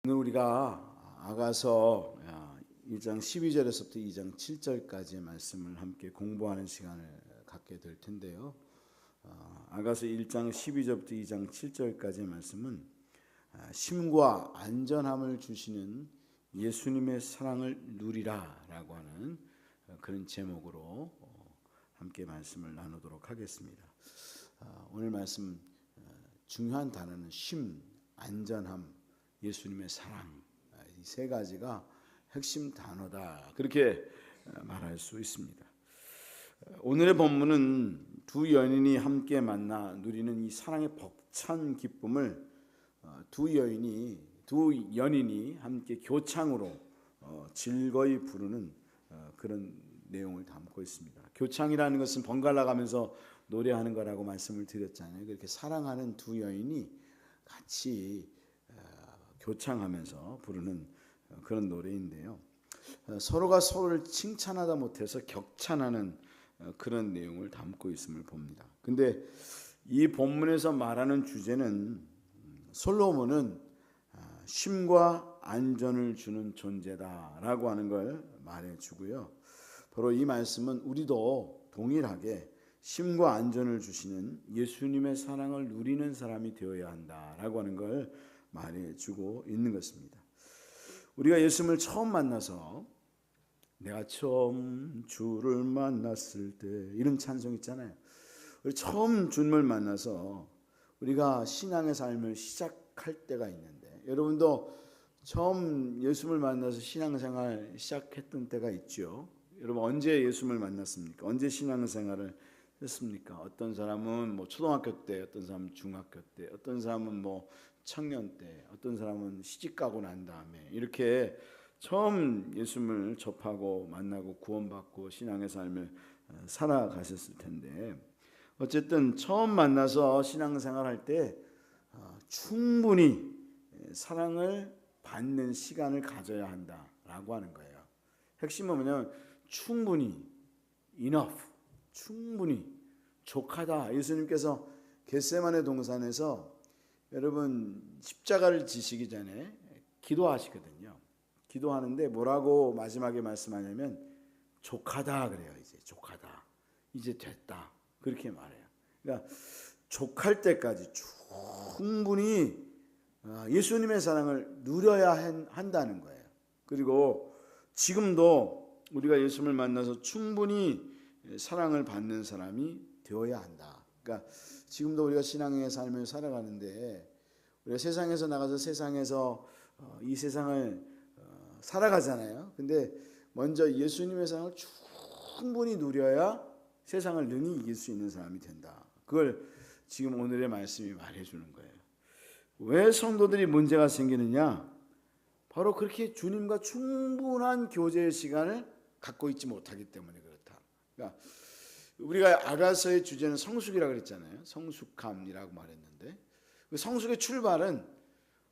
오늘 우리가 아가서 1장 12절에서부터 2장 7절까지의 말씀을 함께 공부하는 시간을 갖게 될 텐데요. 아가서 1장 12절부터 2장 7절까지의 말씀은 쉼과 안전함을 주시는 예수님의 사랑을 누리라라고 하는 그런 제목으로 함께 말씀을 나누도록 하겠습니다. 오늘 말씀 중요한 단어는 쉼, 안전함, 예수님의 사랑, 이 세 가지가 핵심 단어다, 그렇게 말할 수 있습니다. 오늘의 본문은 두 연인이 함께 만나 누리는 이 사랑의 벅찬 기쁨을 두 연인이 함께 교창으로 즐거이 부르는 그런 내용을 담고 있습니다. 교창이라는 것은 번갈아 가면서 노래하는 거라고 말씀을 드렸잖아요. 그렇게 사랑하는 두 여인이 같이 교창하면서 부르는 그런 노래인데요. 서로가 서로를 칭찬하다 못해서 격찬하는 그런 내용을 담고 있음을 봅니다. 근데 이 본문에서 말하는 주제는 솔로몬은 쉼과 안전을 주는 존재다라고 하는 걸 말해주고요. 바로 이 말씀은 우리도 동일하게 쉼과 안전을 주시는 예수님의 사랑을 누리는 사람이 되어야 한다라고 하는 걸 말해주고 있는 것입니다. 우리가 예수님을 처음 만나서 내가 처음 주를 만났을 때, 이런 찬송 있잖아요. 우리 처음 주님을 만나서 우리가 신앙의 삶을 시작할 때가 있는데, 여러분도 처음 예수님을 만나서 신앙생활 시작했던 때가 있죠. 여러분 언제 예수님을 만났습니까? 언제 신앙생활을 했습니까? 어떤 사람은 초등학교 때, 어떤 사람은 중학교 때, 어떤 사람은 청년 때, 어떤 사람은 시집가고 난 다음에, 이렇게 처음 예수님을 접하고 만나고 구원받고 신앙의 삶을 살아가셨을 텐데, 어쨌든 처음 만나서 신앙생활할 때 충분히 사랑을 받는 시간을 가져야 한다라고 하는 거예요. 핵심은 뭐냐면 충분히, enough, 충분히, 족하다. 예수님께서 겟세마네 동산에서 여러분 십자가를 지시기 전에 기도하시거든요. 기도하는데 뭐라고 마지막에 말씀하냐면 족하다 그래요. 이제 족하다, 이제 됐다, 그렇게 말해요. 그러니까 족할 때까지 충분히 예수님의 사랑을 누려야 한다는 거예요. 그리고 지금도 우리가 예수님을 만나서 충분히 사랑을 받는 사람이 되어야 한다. 그러니까 지금도 우리가 신앙의 삶을 살아가는데, 우리가 세상에서 나가서 세상에서 이 세상을 살아가잖아요. 근데 먼저 예수님의 사랑을 충분히 누려야 세상을 능히 이길 수 있는 사람이 된다. 그걸 지금 오늘의 말씀이 말해주는 거예요. 왜 성도들이 문제가 생기느냐? 바로 그렇게 주님과 충분한 교제의 시간을 갖고 있지 못하기 때문에 그렇다. 그러니까 우리가 아가서의 주제는 성숙이라고 그랬잖아요. 성숙함이라고 말했는데, 그 성숙의 출발은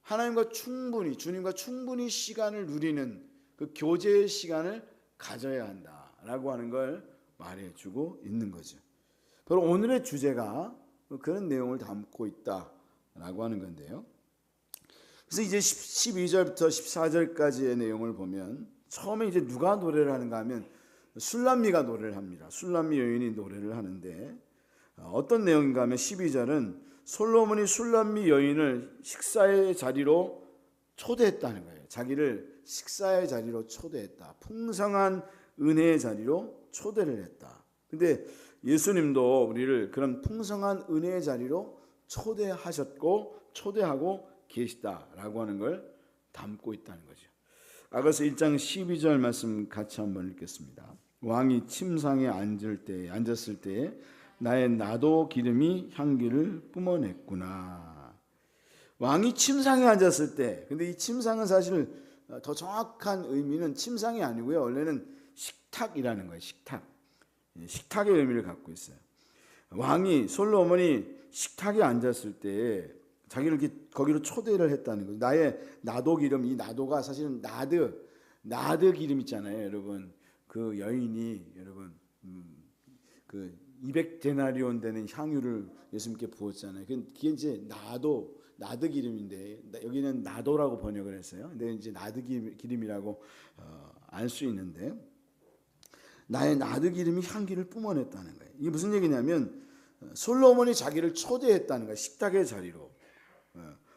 하나님과 충분히, 주님과 충분히 시간을 누리는 그 교제의 시간을 가져야 한다라고 하는 걸 말해주고 있는 거죠. 바로 오늘의 주제가 그런 내용을 담고 있다라고 하는 건데요. 그래서 이제 12절부터 14절까지의 내용을 보면, 처음에 이제 누가 노래를 하는가 하면 술람미가 노래를 합니다. 술람미 여인이 노래를 하는데, 어떤 내용인가 하면 12절은 솔로몬이 술람미 여인을 식사의 자리로 초대했다는 거예요. 자기를 식사의 자리로 초대했다. 풍성한 은혜의 자리로 초대를 했다. 근데 예수님도 우리를 그런 풍성한 은혜의 자리로 초대하고 계시다라고 하는 걸 담고 있다는 거죠. 아가서 1장 12절 말씀 같이 한번 읽겠습니다. 왕이 침상에 앉았을 때에 나의 나도 기름이 향기를 뿜어냈구나. 왕이 침상에 앉았을 때, 근데 이 침상은 사실 더 정확한 의미는 침상이 아니고요, 원래는 식탁이라는 거예요. 식탁의 의미를 갖고 있어요. 솔로몬이 식탁에 앉았을 때 자기를 이렇게 거기로 초대를 했다는 거예요. 나의 나도 기름, 이 나도가 사실은 나드 기름 있잖아요, 여러분. 그 여인이, 여러분, 그 200데나리온 되는 향유를 예수님께 부었잖아요. 그게 이제 나드 기름인데 여기는 나도라고 번역을 했어요. 근데 이제 나드 기름이라고 알 수 있는데 나의 나드 기름이 향기를 뿜어냈다는 거예요. 이게 무슨 얘기냐면 솔로몬이 자기를 초대했다는 거예요. 식탁의 자리로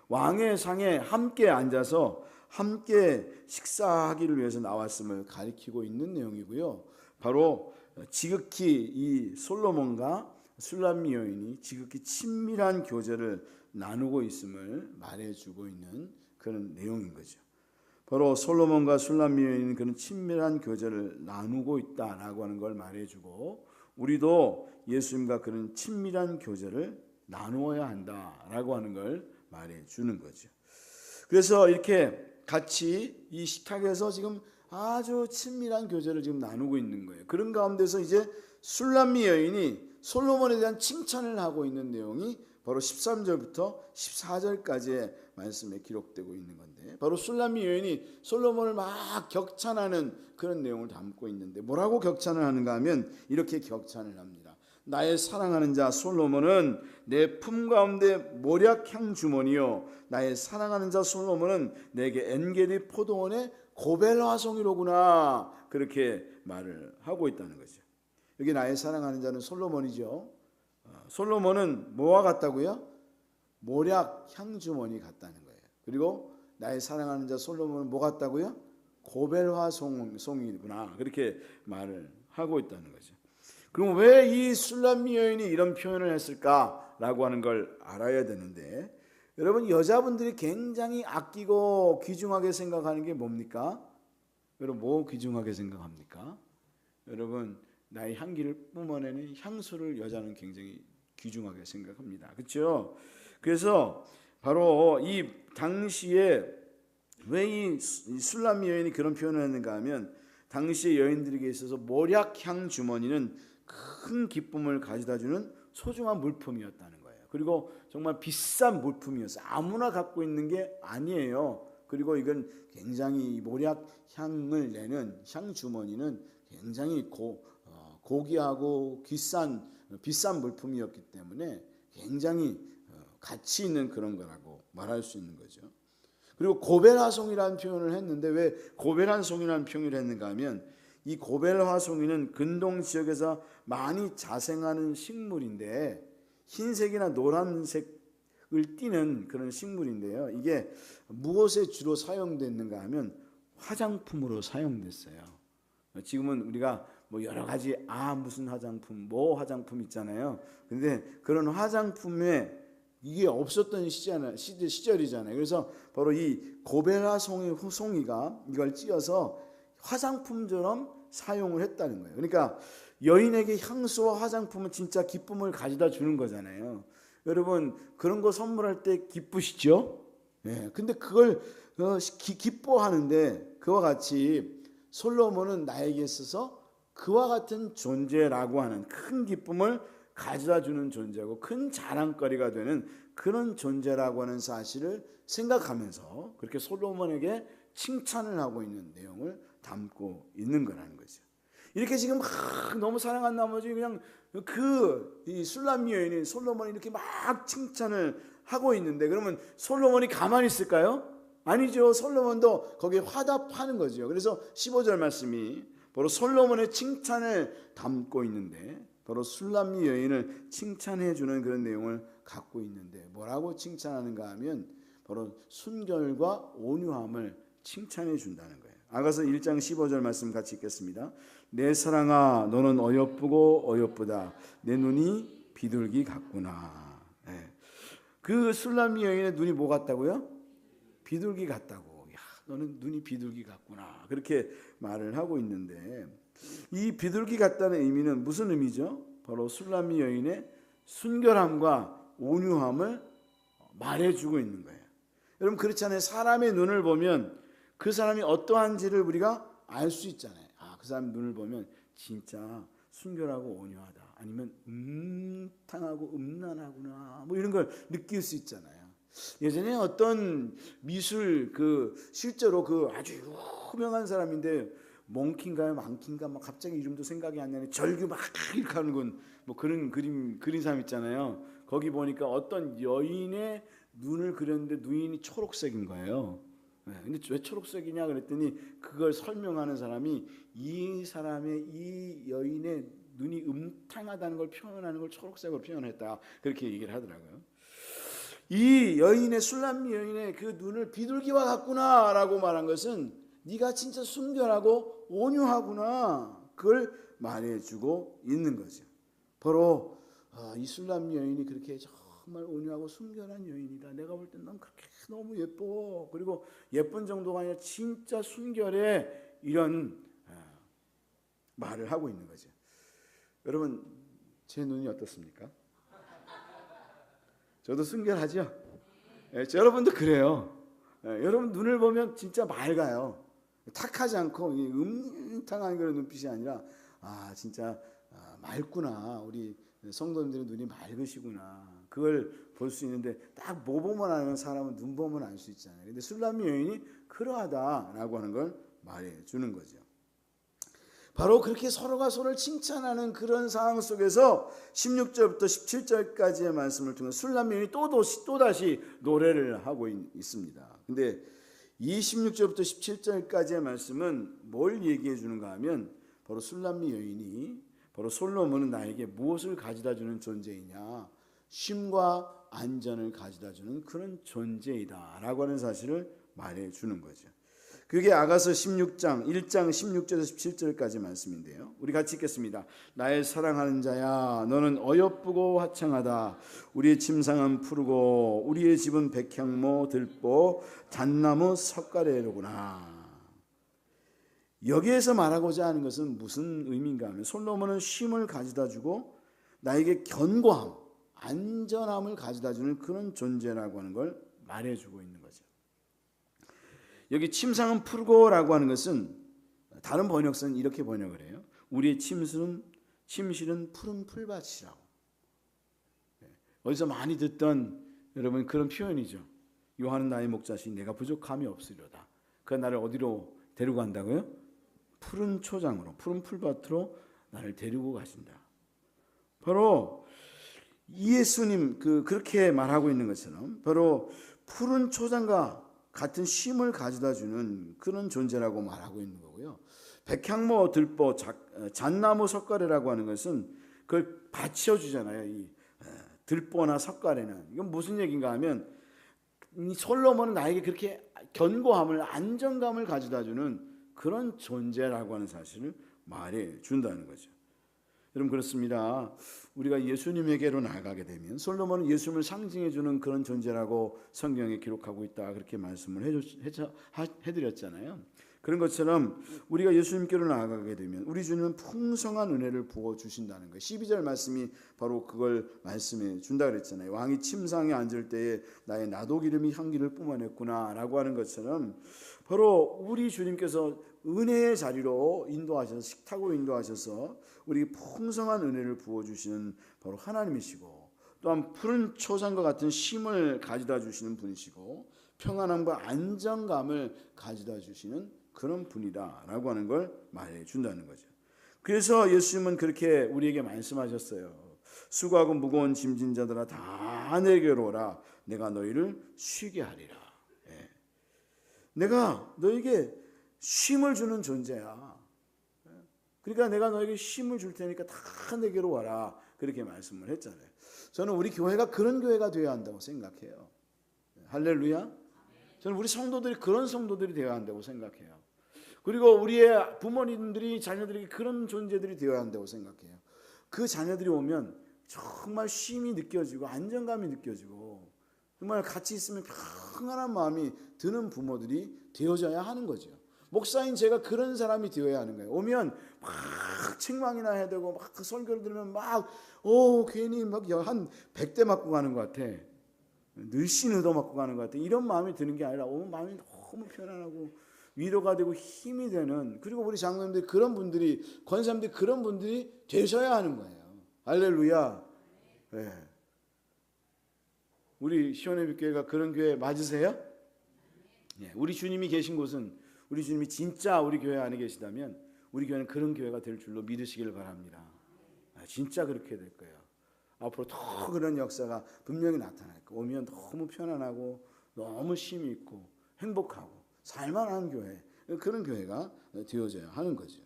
왕의 상에 함께 앉아서 함께 식사하기를 위해서 나왔음을 가리키고 있는 내용이고요. 바로 지극히 이 솔로몬과 술람미 여인이 지극히 친밀한 교제를 나누고 있음을 말해주고 있는 그런 내용인 거죠. 바로 솔로몬과 술람미 여인은 그런 친밀한 교제를 나누고 있다라고 하는 걸 말해주고 우리도 예수님과 그런 친밀한 교제를 나누어야 한다라고 하는 걸 말해주는 거죠. 그래서 이렇게 같이 이 식탁에서 지금 아주 친밀한 교제를 지금 나누고 있는 거예요. 그런 가운데서 이제 술람미 여인이 솔로몬에 대한 칭찬을 하고 있는 내용이 바로 13절부터 14절까지의 말씀에 기록되고 있는 건데 바로 술람미 여인이 솔로몬을 막 격찬하는 그런 내용을 담고 있는데 뭐라고 격찬을 하는가 하면 이렇게 격찬을 합니다. 나의 사랑하는 자 솔로몬은 내 품 가운데 모략향 주머니요 나의 사랑하는 자 솔로몬은 내게 엔게디 포도원의 고벨 화송이로구나 그렇게 말을 하고 있다는 거죠. 여기 나의 사랑하는 자는 솔로몬이죠. 솔로몬은 뭐와 같다고요? 모략 향주머니 같다는 거예요. 그리고 나의 사랑하는 자 솔로몬은 뭐 같다고요? 고벨화 송이구나 그렇게 말을 하고 있다는 거죠. 그럼 왜 이 술람미 여인이 이런 표현을 했을까라고 하는 걸 알아야 되는데 여러분 여자분들이 굉장히 아끼고 귀중하게 생각하는 게 뭡니까? 여러분 뭐 귀중하게 생각합니까? 여러분 나의 향기를 뿜어내는 향수를 여자는 굉장히 귀중하게 생각합니다. 그렇죠? 그래서 바로 이 당시에 왜 이 술람미 여인이 그런 표현을 했는가 하면 당시의 여인들에게 있어서 모략향 주머니는 큰 기쁨을 가져다 주는 소중한 물품이었다는 거예요. 그리고 정말 비싼 물품이었어요. 아무나 갖고 있는 게 아니에요. 그리고 이건 굉장히 모략향을 내는 향 주머니는 굉장히 고귀하고 비싼 물품이었기 때문에 굉장히 가치 있는 그런 거라고 말할 수 있는 거죠. 그리고 고벨화송이라는 표현을 했는데 왜 고벨화송이라는 표현을 했는가 하면 이 고벨화송이는 근동 지역에서 많이 자생하는 식물인데 흰색이나 노란색을 띠는 그런 식물인데요. 이게 무엇에 주로 사용됐는가 하면 화장품으로 사용됐어요. 지금은 우리가 뭐 여러 가지 무슨 화장품 뭐 화장품 있잖아요. 근데 그런 화장품에 이게 없었던 시절이잖아요. 그래서 바로 이 고벨화 송이가 이걸 찧어서 화장품처럼 사용을 했다는 거예요. 그러니까 여인에게 향수와 화장품은 진짜 기쁨을 가져다 주는 거잖아요. 여러분 그런 거 선물할 때 기쁘시죠? 네. 근데 그걸 기뻐하는데 그와 같이 솔로몬은 나에게 있어서 그와 같은 존재라고 하는 큰 기쁨을 가져다 주는 존재고 큰 자랑거리가 되는 그런 존재라고 하는 사실을 생각하면서 그렇게 솔로몬에게 칭찬을 하고 있는 내용을 담고 있는 거라는 거죠. 이렇게 지금 너무 사랑한 나머지 그냥 이 술람미 여인이 솔로몬이 이렇게 막 칭찬을 하고 있는데 그러면 솔로몬이 가만히 있을까요? 아니죠. 솔로몬도 거기에 화답하는 거죠. 그래서 15절 말씀이 바로 솔로몬의 칭찬을 담고 있는데 바로 술람미 여인을 칭찬해 주는 그런 내용을 갖고 있는데 뭐라고 칭찬하는가 하면 바로 순결과 온유함을 칭찬해 준다는 거예요. 아가서 1장 15절 말씀 같이 읽겠습니다. 내 사랑아 너는 어여쁘고 어여쁘다. 내 눈이 비둘기 같구나. 네. 그 술람미 여인의 눈이 뭐 같다고요? 비둘기 같다고. 야, 너는 눈이 비둘기 같구나. 그렇게 말을 하고 있는데 이 비둘기 같다는 의미는 무슨 의미죠? 바로 술람미 여인의 순결함과 온유함을 말해주고 있는 거예요. 여러분 그렇잖아요. 사람의 눈을 보면 그 사람이 어떠한지를 우리가 알 수 있잖아요. 그 사람 눈을 보면 진짜 순결하고 온유하다. 아니면 음탕하고 음란하구나. 뭐 이런 걸 느낄 수 있잖아요. 예전에 어떤 미술 실제로 아주 유명한 사람인데 몽키인가요, 망키인가 막 갑자기 이름도 생각이 안 나네. 절규 막 이렇게 하는 건 뭐 그런 그린 사람 있잖아요. 거기 보니까 어떤 여인의 눈을 그렸는데 눈이 초록색인 거예요. 근데 왜 초록색이냐 그랬더니 그걸 설명하는 사람이 이 사람의 이 여인의 눈이 음탕하다는 걸 표현하는 걸 초록색으로 표현했다 그렇게 얘기를 하더라고요. 이 여인의 술람미 여인의 그 눈을 비둘기와 같구나라고 말한 것은 네가 진짜 순결하고 온유하구나 그걸 말해주고 있는 거죠. 바로 이 술람미 여인이 그렇게 정말 온유하고 순결한 여인이다. 내가 볼 땐 넌 그렇게 너무 예뻐. 그리고 예쁜 정도가 아니라 진짜 순결해. 이런 말을 하고 있는 거죠. 여러분 제 눈이 어떻습니까? 저도 순결하죠? 여러분도 그래요. 여러분 눈을 보면 진짜 맑아요. 탁하지 않고 음탕한 그런 눈빛이 아니라 진짜 맑구나. 우리 성도님들의 눈이 맑으시구나. 그걸 볼 수 있는데 딱 뭐 보면 아는 사람은 눈 보면 알 수 있잖아요. 근데 술람미 여인이 그러하다라고 하는 걸 말해 주는 거죠. 바로 그렇게 서로가 서로를 칭찬하는 그런 상황 속에서 16절부터 17절까지의 말씀을 통해 술람미 여인이 또다시 노래를 하고 있습니다. 근데 이 16절부터 17절까지의 말씀은 뭘 얘기해 주는가 하면 바로 술람미 여인이 바로 솔로몬은 나에게 무엇을 가져다 주는 존재이냐, 쉼과 안전을 가져다 주는 그런 존재이다 라고 하는 사실을 말해 주는 거죠. 그게 아가서 16장 1장 16절에서 17절까지 말씀인데요. 우리 같이 읽겠습니다. 나의 사랑하는 자야 너는 어여쁘고 화창하다. 우리의 침상은 푸르고 우리의 집은 백향모 들보 잣나무 석가래로구나. 여기에서 말하고자 하는 것은 무슨 의미인가 하면 솔로몬은 쉼을 가져다 주고 나에게 견고함, 안전함을 가져다 주는 그런 존재라고 하는 걸 말해주고 있는 거죠. 여기 침상은 푸르고라고 하는 것은 다른 번역서는 이렇게 번역을 해요. 우리의 침실은 푸른 풀밭이라고. 어디서 많이 듣던 여러분 그런 표현이죠. 요한은 나의 목자시 내가 부족함이 없으려다. 그 나를 어디로 데리고 간다고요? 푸른 초장으로, 푸른 풀밭으로 나를 데리고 가신다. 바로 예수님 그렇게 말하고 있는 것처럼 바로 푸른 초장과 같은 쉼을 가져다 주는 그런 존재라고 말하고 있는 거고요. 백향모, 들보, 잣나무 석가래라고 하는 것은 그걸 받쳐주잖아요. 이 들보나 석가래는 이건 무슨 얘기인가 하면 이 솔로몬은 나에게 그렇게 견고함을, 안정감을 가져다 주는 그런 존재라고 하는 사실을 말해 준다는 거죠. 여러분 그렇습니다. 우리가 예수님에게로 나아가게 되면 솔로몬은 예수님을 상징해 주는 그런 존재라고 성경에 기록하고 있다 그렇게 말씀을 해드렸잖아요. 그런 것처럼 우리가 예수님께로 나아가게 되면 우리 주님은 풍성한 은혜를 부어주신다는 거예요. 12절 말씀이 바로 그걸 말씀해 준다 그랬잖아요. 왕이 침상에 앉을 때에 나의 나도기름이 향기를 뿜어냈구나 라고 하는 것처럼 바로 우리 주님께서 은혜의 자리로 인도하셔서 식탁으로 인도하셔서 우리에게 풍성한 은혜를 부어주시는 바로 하나님이시고 또한 푸른 초장과 같은 쉼을 가져다 주시는 분이시고 평안함과 안정감을 가져다 주시는 그런 분이다라고 하는 걸 말해준다는 거죠. 그래서 예수님은 그렇게 우리에게 말씀하셨어요. 수고하고 무거운 짐진 자들아 다 내게로 오라. 내가 너희를 쉬게 하리라. 내가 너에게 쉼을 주는 존재야. 그러니까 내가 너에게 쉼을 줄 테니까 다 내게로 와라. 그렇게 말씀을 했잖아요. 저는 우리 교회가 그런 교회가 되어야 한다고 생각해요. 할렐루야. 저는 우리 성도들이 그런 성도들이 되어야 한다고 생각해요. 그리고 우리의 부모님들이 자녀들에게 그런 존재들이 되어야 한다고 생각해요. 그 자녀들이 오면 정말 쉼이 느껴지고 안정감이 느껴지고 정말 같이 있으면 평안한 마음이 드는 부모들이 되어져야 하는 거죠. 목사인 제가 그런 사람이 되어야 하는 거예요. 오면 막 책망이나 해야 되고 막 그 설교를 들으면 막 괜히 막 한 100대 맞고 가는 것 같아. 늘씬 얻어맞고 가는 것 같아. 이런 마음이 드는 게 아니라 오면 마음이 너무 편안하고 위로가 되고 힘이 되는, 그리고 우리 장로님들이 그런 분들이, 권사님들이 그런 분들이 되셔야 하는 거예요. 할렐루야. 네. 우리 시온의 빛교회가 그런 교회 맞으세요? 네. 우리 주님이 계신 곳은 우리 주님이 진짜 우리 교회 안에 계시다면 우리 교회는 그런 교회가 될 줄로 믿으시길 바랍니다. 진짜 그렇게 될 거예요. 앞으로 더 그런 역사가 분명히 나타날 거예요. 오면 너무 편안하고 너무 쉼이 있고 행복하고 살만한 교회, 그런 교회가 되어져야 하는 거죠.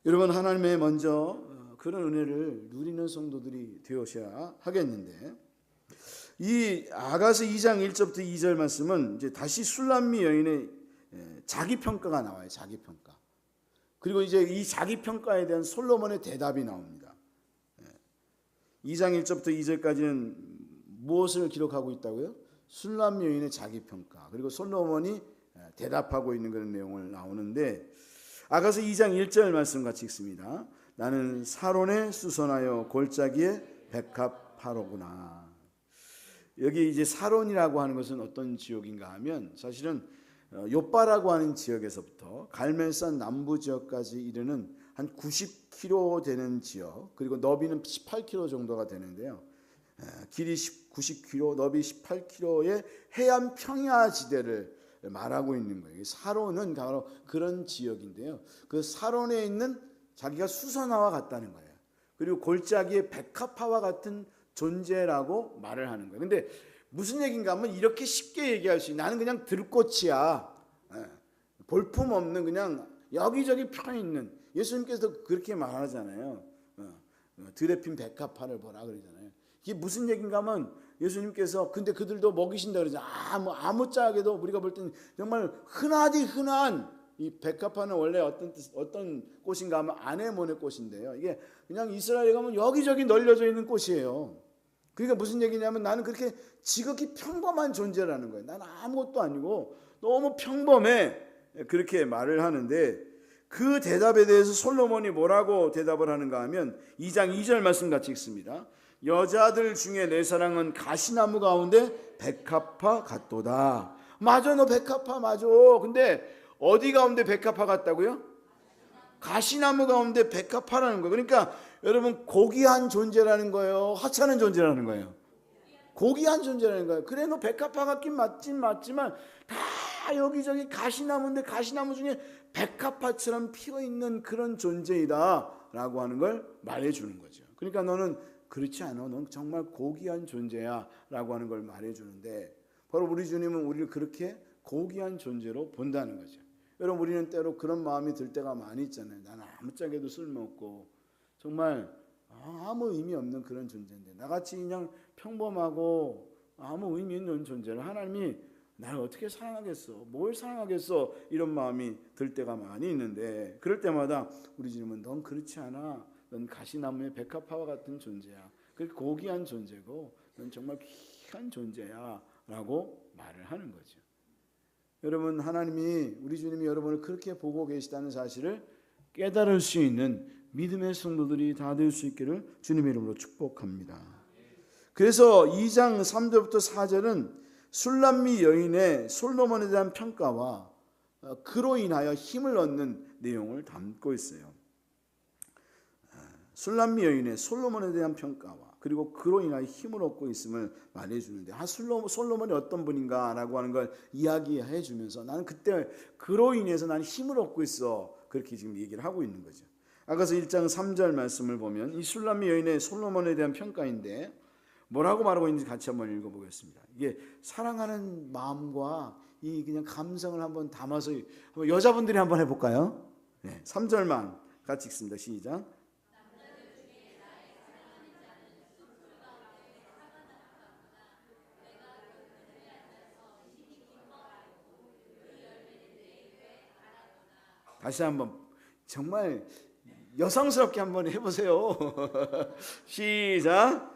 여러분, 하나님의 먼저 그런 은혜를 누리는 성도들이 되어셔야 하겠는데, 이 아가서 2장 1절부터 2절 말씀은 이제 다시 술람미 여인의 자기 평가가 나와요. 자기 평가. 그리고 이제 이 자기 평가에 대한 솔로몬의 대답이 나옵니다. 2장 1절부터 2절까지는 무엇을 기록하고 있다고요? 술람미 여인의 자기 평가, 그리고 솔로몬이 대답하고 있는 그런 내용을 나오는데, 아가서 2장 1절 말씀 같이 읽습니다. 나는 사론에 수선하여 골짜기에 백합하로구나. 여기 이제 사론이라고 하는 것은 어떤 지역인가 하면, 사실은 요바라고 하는 지역에서부터 갈멜산 남부 지역까지 이르는 한 90km 되는 지역, 그리고 너비는 18km 정도가 되는데요. 길이 90km, 너비 18km의 해안 평야지대를 말하고 있는 거예요. 사론은 바로 그런 지역인데요. 그 사론에 있는 자기가 수선화와 같다는 거예요. 그리고 골짜기의 백합화와 같은 존재라고 말을 하는 거예요. 근데 무슨 얘기인가 하면 이렇게 쉽게 얘기할 수 있는, 나는 그냥 들꽃이야, 볼품 없는 그냥 여기저기 펴 있는, 예수님께서 그렇게 말하잖아요. 들에 핀 백합화를 보라 그러잖아요. 이게 무슨 얘기인가 하면, 예수님께서 근데 그들도 먹이신다 그러잖아요. 뭐 아무짝에도 우리가 볼 때는 정말 흔하디 흔한 이 백합화는 원래 어떤 꽃인가 하면 아네모네 꽃인데요. 이게 그냥 이스라엘에 가면 여기저기 널려져 있는 꽃이에요. 그러니까 무슨 얘기냐면, 나는 그렇게 지극히 평범한 존재라는 거예요. 나는 아무것도 아니고 너무 평범해, 그렇게 말을 하는데, 그 대답에 대해서 솔로몬이 뭐라고 대답을 하는가 하면 2장 2절 말씀 같이 읽습니다. 여자들 중에 내 사랑은 가시나무 가운데 백합화 같도다. 맞아, 너 백합화 맞아. 근데 어디 가운데 백합화 같다고요? 가시나무 가운데 백합화라는 거예요. 그러니까 여러분, 고귀한 존재라는 거예요, 하찮은 존재라는 거예요? 고귀한 존재라는 거예요. 그래, 너 백합화 같긴 맞지만 다 여기저기 가시나무인데 가시나무 중에 백합화처럼 피어있는 그런 존재이다 라고 하는 걸 말해주는 거죠. 그러니까 너는 그렇지 않아, 넌 정말 고귀한 존재야 라고 하는 걸 말해주는데, 바로 우리 주님은 우리를 그렇게 고귀한 존재로 본다는 거죠. 여러분, 우리는 때로 그런 마음이 들 때가 많이 있잖아요. 나는 아무짝에도 쓸모없고 정말 아무 의미 없는 그런 존재인데, 나같이 그냥 평범하고 아무 의미 있는 존재를 하나님이 나를 어떻게 사랑하겠어, 뭘 사랑하겠어, 이런 마음이 들 때가 많이 있는데, 그럴 때마다 우리 주님은 넌 그렇지 않아, 넌 가시나무의 백합화와 같은 존재야, 그 고귀한 존재고 넌 정말 귀한 존재야 라고 말을 하는 거죠. 여러분, 하나님이, 우리 주님이 여러분을 그렇게 보고 계시다는 사실을 깨달을 수 있는 믿음의 성도들이 다 될 수 있기를 주님의 이름으로 축복합니다. 그래서 2장 3절부터 4절은 술람미 여인의 솔로몬에 대한 평가와 그로 인하여 힘을 얻는 내용을 담고 있어요. 술람미 여인의 솔로몬에 대한 평가와 그리고 그로 인하여 힘을 얻고 있음을 말해주는데, 솔로몬이 어떤 분인가라고 하는 걸 이야기해 주면서, 나는 그때 그로 인해서 나는 힘을 얻고 있어, 그렇게 지금 얘기를 하고 있는 거죠. 아가서 1장 3절 말씀을 보면 이 술람미 여인의 솔로몬에 대한 평가인데 뭐라고 말하고 있는지 같이 한번 읽어보겠습니다. 이게 사랑하는 마음과 이 그냥 감성을 한번 담아서 한번 여자분들이 한번 해볼까요? 네, 3절만 같이 읽습니다. 시작. 다시 한번 정말 여성스럽게 한번 해보세요. 시작.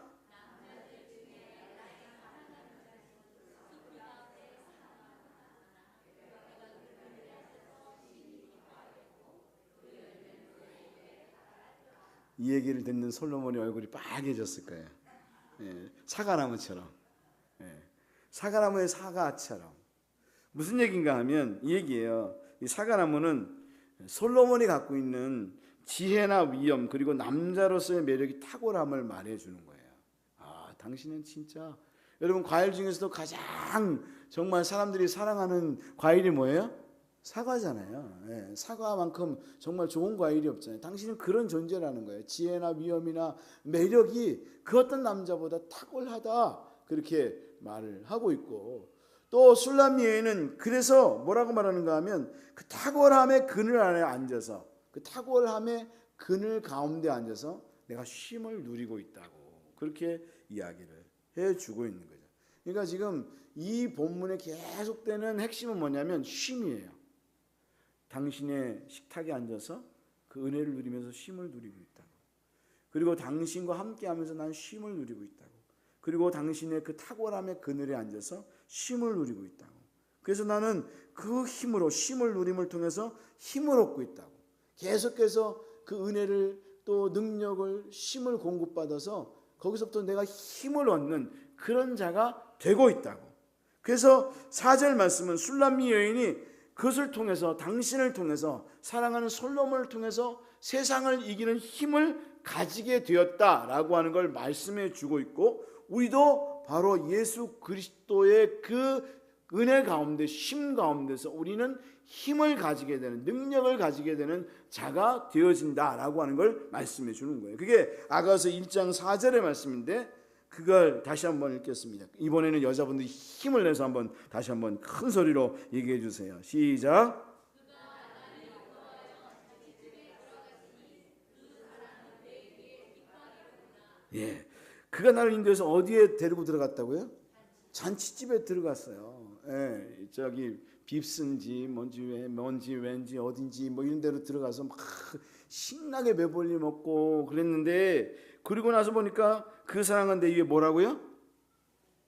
이 얘기를 듣는 솔로몬의 얼굴이 빨개졌을 거예요. 사과나무처럼, 사과나무의 사과처럼. 무슨 얘기인가 하면 이 얘기예요. 이 사과나무는 솔로몬이 갖고 있는 지혜나 위엄, 그리고 남자로서의 매력이 탁월함을 말해주는 거예요. 당신은 진짜, 여러분, 과일 중에서도 가장 정말 사람들이 사랑하는 과일이 뭐예요? 사과잖아요. 예, 사과만큼 정말 좋은 과일이 없잖아요. 당신은 그런 존재라는 거예요. 지혜나 위엄이나 매력이 그 어떤 남자보다 탁월하다, 그렇게 말을 하고 있고, 또 술람 여인은 그래서 뭐라고 말하는가 하면 그 탁월함의 그늘 안에 앉아서, 그 탁월함의 그늘 가운데 앉아서 내가 쉼을 누리고 있다고 그렇게 이야기를 해주고 있는 거죠. 그러니까 지금 이 본문에 계속되는 핵심은 뭐냐면 쉼이에요. 당신의 식탁에 앉아서 그 은혜를 누리면서 쉼을 누리고 있다고. 그리고 당신과 함께하면서 난 쉼을 누리고 있다고. 그리고 당신의 그 탁월함의 그늘에 앉아서 쉼을 누리고 있다고. 그래서 나는 그 힘으로, 쉼을 누림을 통해서 힘을 얻고 있다고. 계속해서 그 은혜를, 또 능력을, 쉼을 공급받아서 거기서부터 내가 힘을 얻는 그런 자가 되고 있다고. 그래서 4절 말씀은 술람미 여인이 그것을 통해서, 당신을 통해서, 사랑하는 솔로몬을 통해서 세상을 이기는 힘을 가지게 되었다라고 하는 걸 말씀해 주고 있고, 우리도 바로 예수 그리스도의 그 은혜 가운데, 쉼 가운데서 우리는 힘을 가지게 되는, 능력을 가지게 되는 자가 되어진다라고 하는 걸 말씀해 주는 거예요. 그게 아가서 1장 4절의 말씀인데, 그걸 다시 한번 읽겠습니다. 이번에는 여자분들이 힘을 내서 한번 다시 한번 큰 소리로 얘기해 주세요. 시작. 예, 그가 나를 인도해서 어디에 데리고 들어갔다고요? 잔치집에 들어갔어요. 예, 저기 빕스인지 뭔지 왠지 어딘지 뭐 이런 데로 들어가서 막 신나게 배불리 먹고 그랬는데, 그리고 나서 보니까 그 사랑은 내 위에 뭐라고요?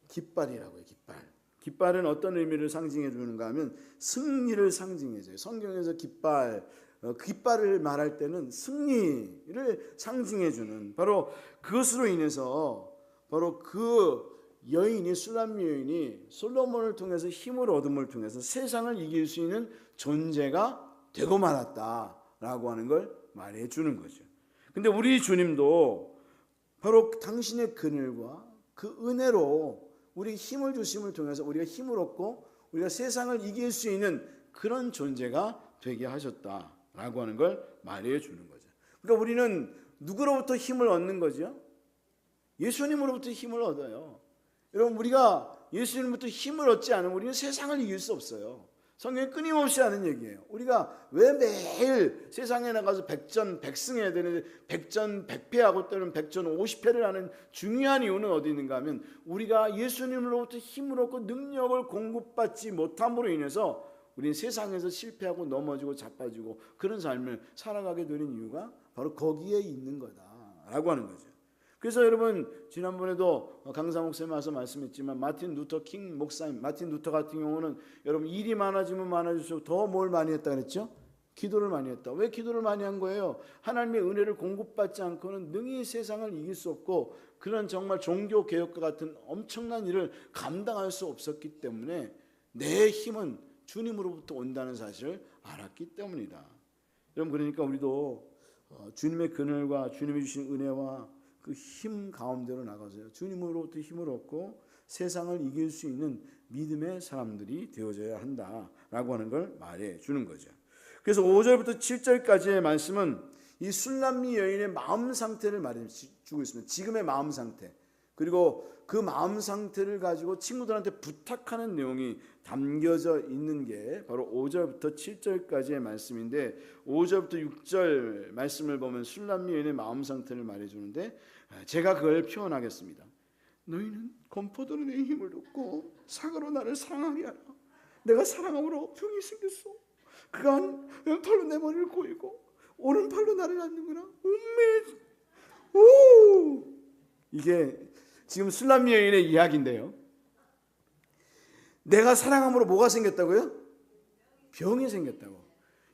깃발이라고요. 깃발. 깃발은 어떤 의미를 상징해 주는가 하면 승리를 상징해 줘요. 성경에서 깃발을 말할 때는 승리를 상징해 주는, 바로 그것으로 인해서 바로 그 여인이, 술람미 여인이 솔로몬을 통해서 힘을 얻음을 통해서 세상을 이길 수 있는 존재가 되고 말았다라고 하는 걸 말해 주는 거죠. 근데 우리 주님도 바로 당신의 그늘과 그 은혜로 우리 힘을 주심을 통해서 우리가 힘을 얻고 우리가 세상을 이길 수 있는 그런 존재가 되게 하셨다라고 하는 걸 말해 주는 거죠. 그러니까 우리는 누구로부터 힘을 얻는 거죠? 예수님으로부터 힘을 얻어요. 여러분, 우리가 예수님으로부터 힘을 얻지 않으면 우리는 세상을 이길 수 없어요. 성경이 끊임없이 하는 얘기예요. 우리가 왜 매일 세상에 나가서 백전백승해야 되는데 백전백패하고 때는 백전오십패를 하는 중요한 이유는 어디 있는가 하면 우리가 예수님으로부터 힘을 얻고 능력을 공급받지 못함으로 인해서 우리는 세상에서 실패하고 넘어지고 자빠지고 그런 삶을 살아가게 되는 이유가 바로 거기에 있는 거다라고 하는 거죠. 그래서 여러분, 지난번에도 강사 목사님 와서 말씀했지만 마틴 루터 킹 목사님, 마틴 루터 같은 경우는 여러분 일이 많아지면 많아질수록 더 뭘 많이 했다 그랬죠? 기도를 많이 했다. 왜 기도를 많이 한 거예요? 하나님의 은혜를 공급받지 않고는 능히 세상을 이길 수 없고 그런 정말 종교 개혁과 같은 엄청난 일을 감당할 수 없었기 때문에 내 힘은 주님으로부터 온다는 사실을 알았기 때문이다. 여러분, 그러니까 우리도 주님의 그늘과 주님이 주신 은혜와 그 힘 가운데로 나가서요, 주님으로부터 힘을 얻고 세상을 이길 수 있는 믿음의 사람들이 되어져야 한다라고 하는 걸 말해 주는 거죠. 그래서 5절부터 7절까지의 말씀은 이 술람미 여인의 마음 상태를 말해 주고 있습니다. 지금의 마음 상태, 그리고 그 마음 상태를 가지고 친구들한테 부탁하는 내용이 담겨져 있는 게 바로 5절부터 7절까지의 말씀인데, 5절부터 6절 말씀을 보면 술람미 여인의 마음 상태를 말해주는데, 제가 그걸 표현하겠습니다. 너희는 건포도로 내 힘을 얻고 사과로 나를 사랑하게 하라. 내가 사랑함으로 병이 생겼어. 그가 왼팔로 내 머리를 고이고 오른팔로 나를 안는구나. 이게 지금 술람미 여인의 이야기인데요, 내가 사랑함으로 뭐가 생겼다고요? 병이 생겼다고.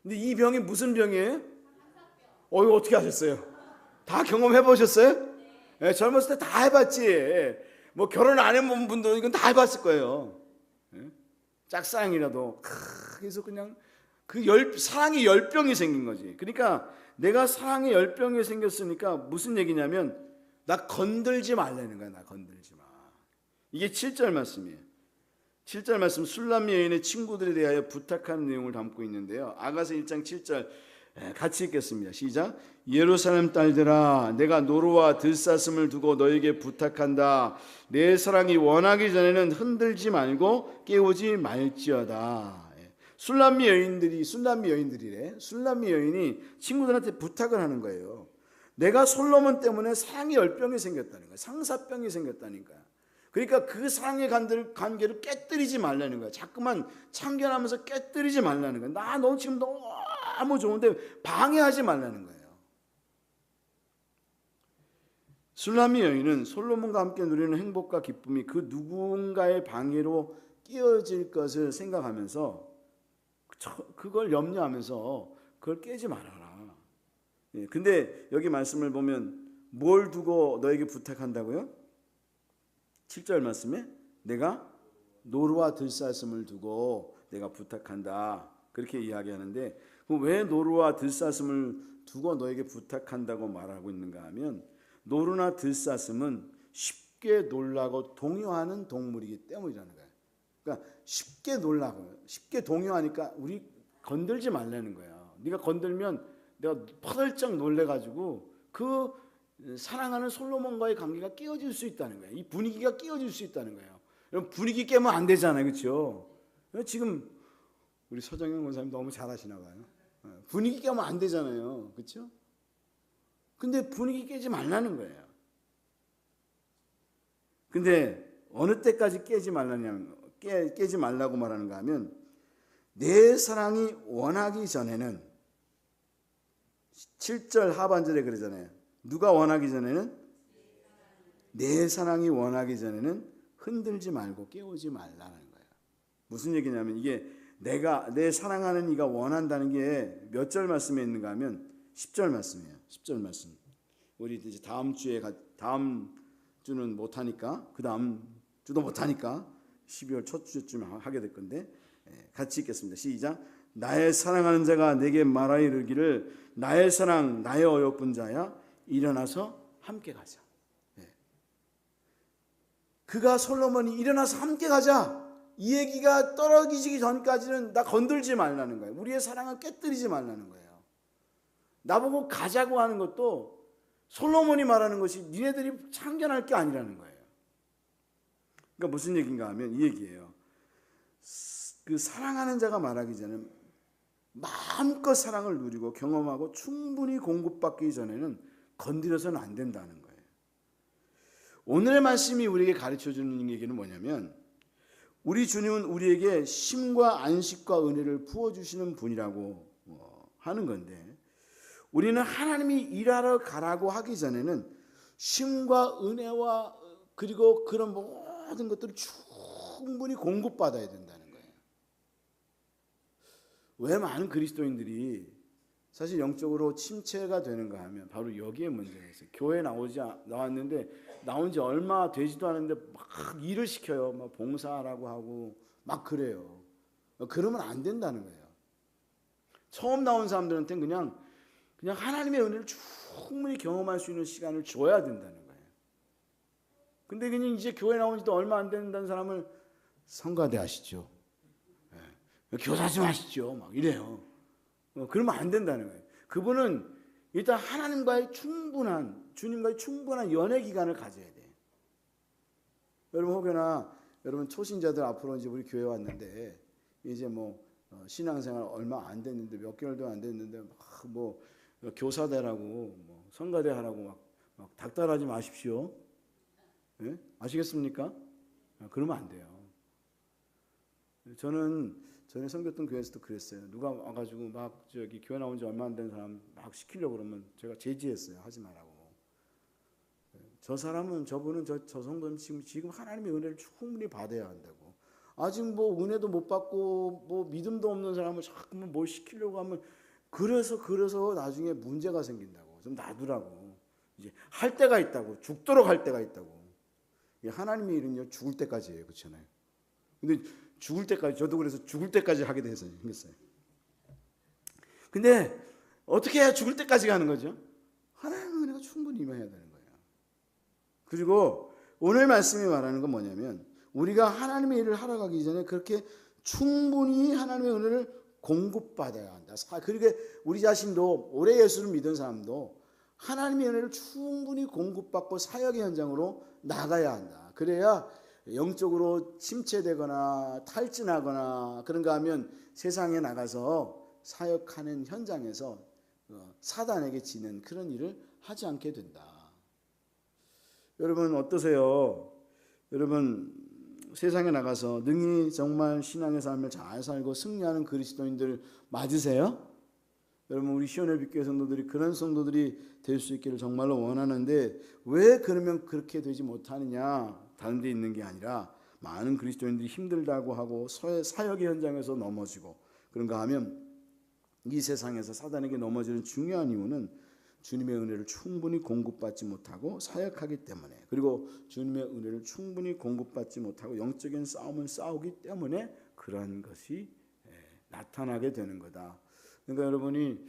근데 이 병이 무슨 병이에요? 이거 어떻게 하셨어요? 다 경험해 보셨어요? 네, 젊었을 때 다 해봤지. 뭐 결혼 안 해본 분도 이건 다 해봤을 거예요. 네? 짝사랑이라도 그래서 그냥 그 사랑의 열병이 생긴 거지. 그러니까 내가 사랑의 열병이 생겼으니까 무슨 얘기냐면 나 건들지 말라는 거야. 나 건들지 마. 이게 7절 말씀이에요. 7절 말씀 술람미 여인의 친구들에 대하여 부탁하는 내용을 담고 있는데요. 아가서 1장 7절 같이 읽겠습니다. 시작. 예루살렘 딸들아 내가 노루와 들사슴을 두고 너에게 부탁한다. 내 사랑이 원하기 전에는 흔들지 말고 깨우지 말지어다. 술람미 여인이래. 술람미 여인이 친구들한테 부탁을 하는 거예요. 내가 솔로몬 때문에 사랑의 열병이 생겼다는 거야. 상사병이 생겼다니까. 그러니까 그 사랑의 관계를 깨뜨리지 말라는 거야. 자꾸만 참견하면서 깨뜨리지 말라는 거야. 나 너 지금 너무 좋은데 방해하지 말라는 거예요. 술람미 여인은 솔로몬과 함께 누리는 행복과 기쁨이 그 누군가의 방해로 끼어질 것을 생각하면서 그걸 염려하면서 그걸 깨지 말아라. 근데 여기 말씀을 보면 뭘 두고 너에게 부탁한다고요? 7절 말씀에 내가 노루와 들사슴을 두고 내가 부탁한다. 그렇게 이야기하는데 왜 노루와 들사슴을 두고 너에게 부탁한다고 말하고 있는가 하면 노루나 들사슴은 쉽게 놀라고 동요하는 동물이기 때문이라는 거예요. 그러니까 쉽게 놀라고 쉽게 동요하니까 우리 건들지 말라는 거예요. 네가 건들면 내가 퍼들쩍 놀래가지고 그 사랑하는 솔로몬과의 관계가 깨어질 수 있다는 거예요. 이 분위기가 깨어질 수 있다는 거예요. 여러분 분위기 깨면 안 되잖아요, 그렇죠? 지금 우리 서정현 권사님 너무 잘하시나 봐요. 분위기 깨면 안 되잖아요, 그렇죠? 근데 분위기 깨지 말라는 거예요. 근데 어느 때까지 깨지 말라고 말하는가 하면 내 사랑이 원하기 전에는 7절 하반절에 그러잖아요. 누가 원하기 전에는 내 사랑이 원하기 전에는 흔들지 말고 깨우지 말라는 거예요. 무슨 얘기냐면 이게 내 사랑하는 이가 원한다는 게 몇 절 말씀에 있는가 하면 10절 말씀이에요. 10절 말씀. 우리 이제 다음 주는 못 하니까 그 다음 주도 못 하니까 12월 첫 주쯤에 하게 될 건데 같이 읽겠습니다. 시작. 나의 사랑하는 자가 내게 말하여 이르기를 나의 사랑 나의 어여쁜 자야 일어나서 함께 가자. 그가 솔로몬이 일어나서 함께 가자 이 얘기가 떨어지기 전까지는 나 건들지 말라는 거예요. 우리의 사랑을 깨뜨리지 말라는 거예요. 나보고 가자고 하는 것도 솔로몬이 말하는 것이 니네들이 참견할 게 아니라는 거예요. 그러니까 무슨 얘기인가 하면 이 얘기예요. 그 사랑하는 자가 말하기 전에 마음껏 사랑을 누리고 경험하고 충분히 공급받기 전에는 건드려서는 안 된다는 거예요. 오늘의 말씀이 우리에게 가르쳐주는 얘기는 뭐냐면 우리 주님은 우리에게 쉼과 안식과 은혜를 부어주시는 분이라고 하는 건데 우리는 하나님이 일하러 가라고 하기 전에는 쉼과 은혜와 그리고 그런 모든 것들을 충분히 공급받아야 된다는 거예요. 왜 많은 그리스도인들이 사실 영적으로 침체가 되는가 하면 바로 여기에 문제가 있어요. 교회 나왔는데 나온 지 얼마 되지도 않았는데 막 일을 시켜요. 막 봉사하라고 하고 막 그래요. 그러면 안 된다는 거예요. 처음 나온 사람들한테는 그냥 하나님의 은혜를 충분히 경험할 수 있는 시간을 줘야 된다는 거예요. 근데 그냥 이제 교회 나온 지도 얼마 안 된다는 사람을 성가대 하시죠. 교사 좀 하시죠. 막 이래요. 그러면 안 된다는 거예요. 그분은 일단 하나님과의 주님과의 충분한 연애 기간을 가져야 돼요. 여러분 혹여나 여러분 초신자들 앞으로 이제 우리 교회 왔는데 이제 신앙생활 얼마 안 됐는데 몇 개월도 안 됐는데 막 교사대라고 성가대 하라고 막 닥달하지 마십시오. 네? 아시겠습니까? 그러면 안 돼요. 저는 전에 섬겼던 교회에서도 그랬어요. 누가 와가지고 막 교회 나온 지 얼마 안 된 사람 막 시키려고 그러면 제가 제지했어요. 하지 말라고. 저분은 저 성도는 지금 하나님의 은혜를 충분히 받아야 한다고. 아직 은혜도 못 받고 믿음도 없는 사람을 자꾸만 뭘 시키려고 하면 그래서 나중에 문제가 생긴다고. 좀 놔두라고. 이제 할 때가 있다고. 죽도록 할 때가 있다고. 하나님의 일은요 죽을 때까지예요. 그렇잖아요. 근데 죽을 때까지 저도 그래서 죽을 때까지 하게 생겼어요. 근데 어떻게 해야 죽을 때까지 가는 거죠? 하나님의 은혜가 충분히 임해야 되는 거예요. 그리고 오늘 말씀이 말하는 건 뭐냐면 우리가 하나님의 일을 하러 가기 전에 그렇게 충분히 하나님의 은혜를 공급받아야 한다. 그러니까 우리 자신도 오래 예수를 믿은 사람도 하나님의 은혜를 충분히 공급받고 사역의 현장으로 나가야 한다. 그래야 영적으로 침체되거나 탈진하거나 그런가 하면 세상에 나가서 사역하는 현장에서 사단에게 지는 그런 일을 하지 않게 된다. 여러분 어떠세요? 여러분 세상에 나가서 능히 정말 신앙의 삶을 잘 살고 승리하는 그리스도인들 맞으세요? 여러분 우리 시온의 빛교회 성도들이 그런 성도들이 될 수 있기를 정말로 원하는데 왜 그러면 그렇게 되지 못하느냐? 다른 데 있는 게 아니라 많은 그리스도인들이 힘들다고 하고 사역의 현장에서 넘어지고 그런가 하면 이 세상에서 사단에게 넘어지는 중요한 이유는 주님의 은혜를 충분히 공급받지 못하고 사역하기 때문에, 그리고 주님의 은혜를 충분히 공급받지 못하고 영적인 싸움을 싸우기 때문에 그런 것이 나타나게 되는 거다. 그러니까 여러분이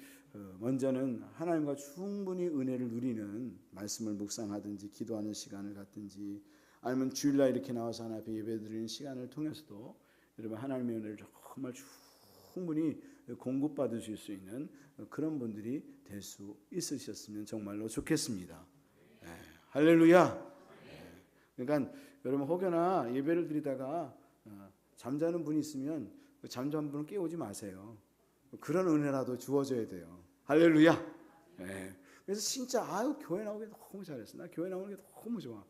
먼저는 하나님과 충분히 은혜를 누리는 말씀을 묵상하든지 기도하는 시간을 갖든지 아니면 주일날 이렇게 나와서 하나님 앞에 예배드리는 시간을 통해서도 여러분 하나님의 은혜를 정말 충분히 공급받으실 수 있는 그런 분들이 될 수 있으셨으면 정말로 좋겠습니다. 할렐루야. 그러니까 여러분 혹여나 예배를 드리다가 잠자는 분이 있으면 잠자는 분을 깨우지 마세요. 그런 은혜라도 주어져야 돼요. 할렐루야. 그래서 진짜 교회 나오기 너무 잘했어. 나 교회 나오는 게 너무 좋아.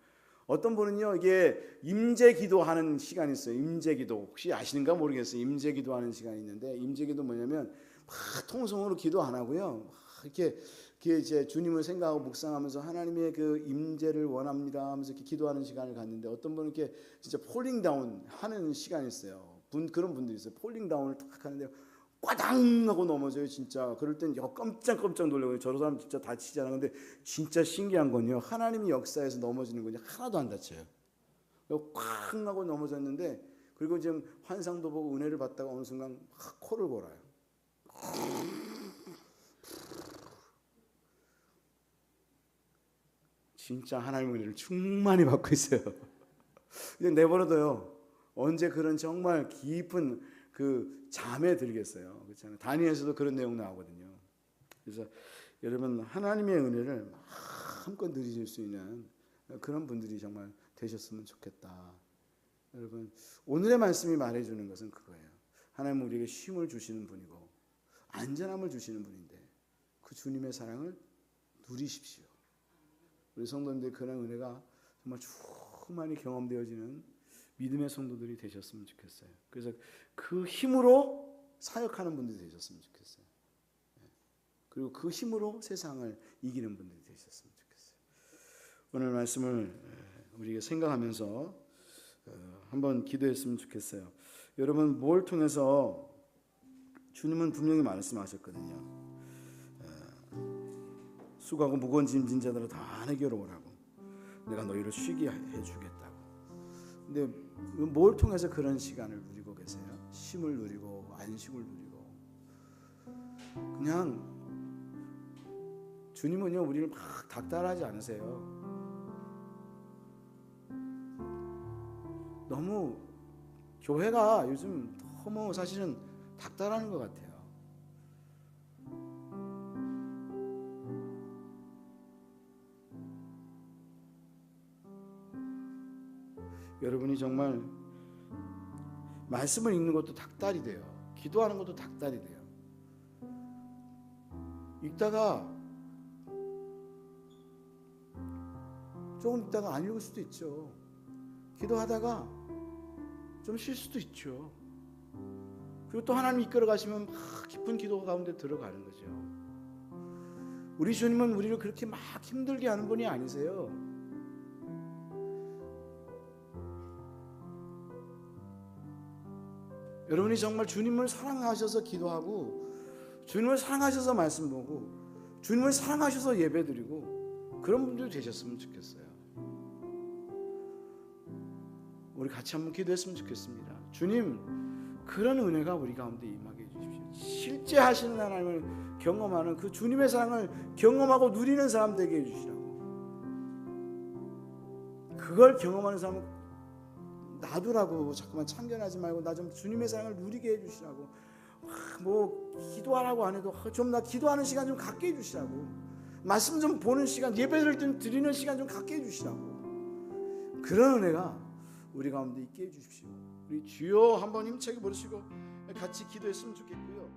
어떤 분은요, 이게 임재기도 하는 시간이 있어요. 임재기도 혹시 아시는가 모르겠어요. 임재기도 하는 시간이 있는데 임재기도 뭐냐면 막 통성으로 기도 안 하고요, 막 이렇게 이제 주님을 생각하고 묵상하면서 하나님의 그 임재를 원합니다 하면서 이렇게 기도하는 시간을 갖는데 어떤 분은 이렇게 진짜 폴링 다운 하는 시간이 있어요. 그런 분들이 있어요. 폴링 다운을 탁 하는데 꽈당 하고 넘어져요. 진짜 그럴 땐 깜짝 놀라고요. 저런 사람 진짜 다치지 않아. 근데 진짜 신기한 건요, 하나님이 역사에서 넘어지는 건요 하나도 안 다쳐요. 쾅 하고 넘어졌는데, 그리고 지금 환상도 보고 은혜를 받다가 어느 순간 코를 골아요. 진짜 하나님의 은혜를 충만히 받고 있어요. 그냥 내버려둬요. 언제 그런 정말 깊은 그 잠에 들겠어요. 그렇잖아요. 다니엘에서도 그런 내용 나오거든요. 그래서 여러분 하나님의 은혜를 마음껏 누리실 수 있는 그런 분들이 정말 되셨으면 좋겠다. 여러분 오늘의 말씀이 말해주는 것은 그거예요. 하나님은 우리에게 쉼을 주시는 분이고 안전함을 주시는 분인데 그 주님의 사랑을 누리십시오. 우리 성도님들 그런 은혜가 정말 충만히 경험되어지는 믿음의 성도들이 되셨으면 좋겠어요. 그래서 그 힘으로 사역하는 분들이 되셨으면 좋겠어요. 그리고 그 힘으로 세상을 이기는 분들이 되셨으면 좋겠어요. 오늘 말씀을 우리가 생각하면서 한번 기도했으면 좋겠어요. 여러분 뭘 통해서 주님은 분명히 말씀하셨거든요. 수고하고 무거운 짐진 자들아 다 내게로 오라고, 내가 너희를 쉬게 해주겠다고. 근데 뭘 통해서 그런 시간을 누리고 계세요? 쉼을 누리고 안식을 누리고. 그냥 주님은요 우리를 막 닥달하지 않으세요. 너무 교회가 요즘 너무 사실은 닥달하는 것 같아요. 여러분이 정말 말씀을 읽는 것도 닥달이 돼요. 기도하는 것도 닥달이 돼요. 읽다가 조금 읽다가 안 읽을 수도 있죠. 기도하다가 좀 쉴 수도 있죠. 그리고 또 하나님 이끌어 가시면 막 깊은 기도 가운데 들어가는 거죠. 우리 주님은 우리를 그렇게 막 힘들게 하는 분이 아니세요. 여러분이 정말 주님을 사랑하셔서 기도하고 주님을 사랑하셔서 말씀 보고 주님을 사랑하셔서 예배드리고 그런 분들이 되셨으면 좋겠어요. 우리 같이 한번 기도했으면 좋겠습니다. 주님, 그런 은혜가 우리 가운데 임하게 해주십시오. 실제 하시는 하나님을 경험하는 그 주님의 사랑을 경험하고 누리는 사람 되게 해주시라고. 그걸 경험하는 사람은 나 놔두라고 자꾸만 참견하지 말고 나 좀 주님의 사랑을 누리게 해주시라고. 뭐 기도하라고 안 해도 좀 나 기도하는 시간 좀 갖게 해주시라고. 말씀 좀 보는 시간, 예배를 좀 드리는 시간 좀 갖게 해주시라고. 그런 은혜가 우리 가운데 있게 해주십시오. 우리 주여 한번 힘차게 부르시고 같이 기도했으면 좋겠고요.